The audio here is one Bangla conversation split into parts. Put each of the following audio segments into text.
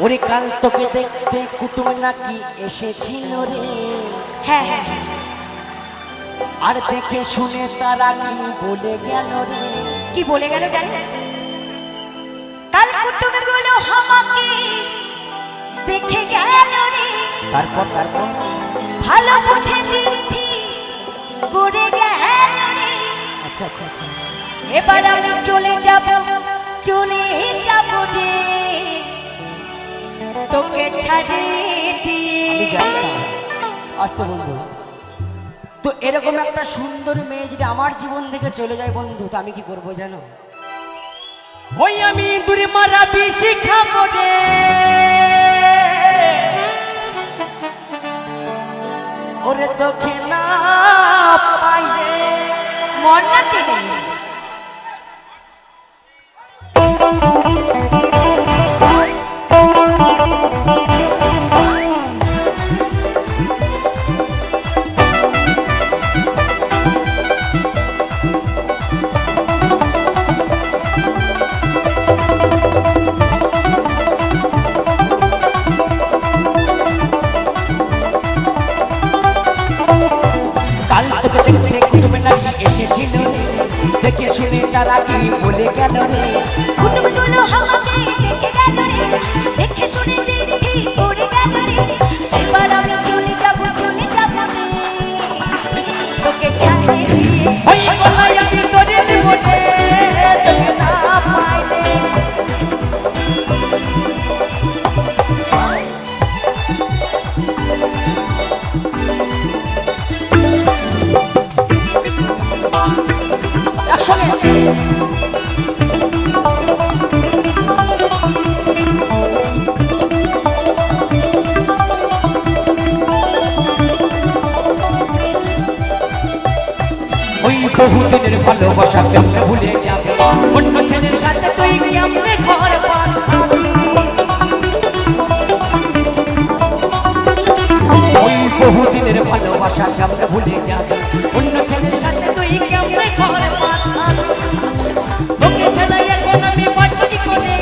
ওরে কাল তোকে দেখতে কুটুম নাকি এসেছিল রে। হ্যাঁ হ্যাঁ আর দেখে শুনে তারা কি বলে গেল রে। কি বলে গেল জানিস? কাল কুটুম গুলো আমাকে দেখে গেল রে। তারপর ভালো বুঝে চিঠি করে গেল রে। আচ্ছা আচ্ছা আচ্ছা এবার আমি চলে যাব রে তোকে ছাড়িয়ে দিয়ে। আমি জানি না আসতে বন্ধু, তো এরকম একটা সুন্দর মেয়ে যদি আমার জীবন থেকে চলে যায় বন্ধু, তো আমি কি করবো জানো? ওই আমি দূরে মারা বেশি খাবো রে। ওরে তোকে না পাইলে মন না কেনে দেখে শুনে তারা কি বলে গেল রে। কুটুমগুলো আমাকে দেখে গেল রে, দেখে শুনে চিঠি করে গেল রে। এবার আমি চলে যাব রে তোকে ছাড়িয়ে দিয়ে। ওই গলায় আমি তোরে দেব রে, তোকে না পাইলে। বহুদিনের ভালোবাসা কেমনে ভুলে যাবে, অন্য ছেলের সাথে তুই কেমনে ঘর পাবি। ওই বহুদিনের ভালোবাসা কেমনে ভুলে যাবে, অন্য ছেলের সাথে তুই কেমনে ঘর পাবি। তোকে ছাড়া এখন আমি বাঁচব কি করে,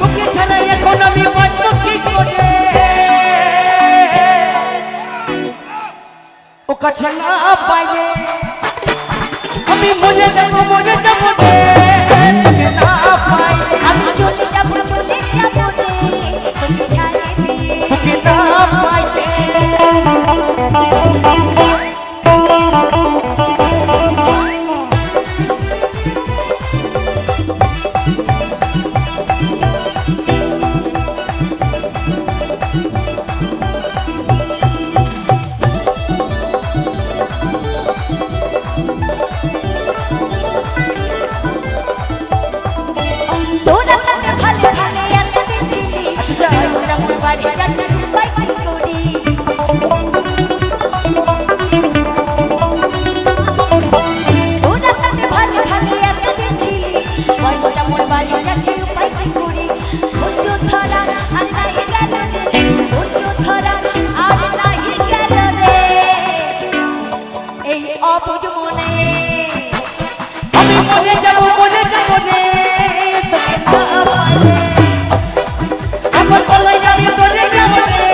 তোকে ছাড়া এখন আমি বাঁচব কি করে। ও কাছে না পাইলে আমি মরে যাব রে, তোকে না পাইলে। আমি চলে যাব রে তোকে ছাড়িয়ে দিয়ে। তোকে না পাইলে তোরা সাথে ভালো ভালো এতদিন ছিলি, আমার বাড়ি যাচ্ছি উপায় কি করি। তোরা সাথে ভালো ভালো এতদিন ছিলি, বয়সটা মোর বাড়ি যাচ্ছি উপায় কি করি। ধৈর্য ধরা আর নাই গেল রে, ধৈর্য ধরা আর নাই গেল রে এই অবুঝ মনে। আমি মরে যাব রে, তোকে না পাইলে। আমার চলে যাবি তোরে যাব রে,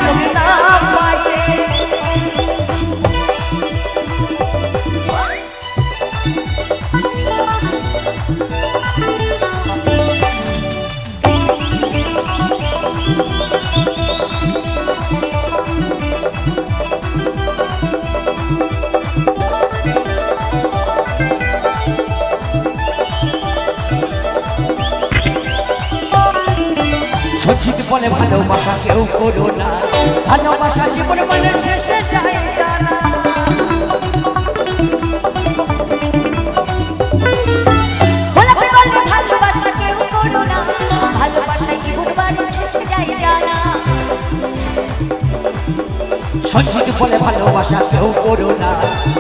তোকে না পাইলে। সচিত বলে ভালোবাসা কেউ করো না, ভালোবাসা জীবন মানে শেষে যায় জানা। ভালোবাসা কেউ করো না, ভালোবাসা জীবন মানে শেষে যায় জানা। সচিত বলে ভালোবাসা কেউ করো না,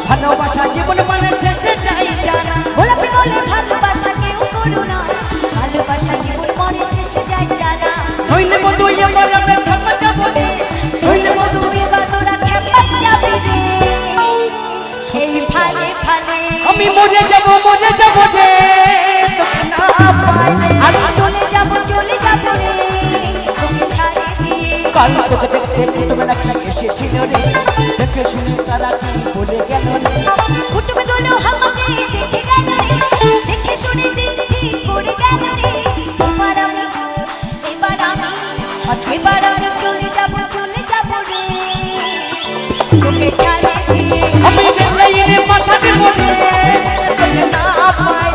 ভালোবাসা জীবন মানে শেষে যায় জানা। গোলাপি বলে ভালোবাসা কেউ করো না, ভালোবাসা জীবন মানে শেষে যায় জানা। নইলে বন্ধু এবার আমরা খেপা যাবো রে, নইলে বন্ধু এবার তোরা খেপা যাবি রে এই ফালে ফালে। আমি মরে যাব রে, তোকে না পাইলে। আমি চলে যাব রে তোকে কাল তোকে দেখতে কুটুম নাকি এসেছিল রে দেখে শুনে তারা কি বলে গেল রে কুটুমগুলো আমাকে দেখে গেল রে দেখে শুনে দিদি করে গেল রে এবার আমি চলে যাব রে তোকে জানে দিয়ে আমি গেলে মাথা দেব রে তোকে না পাই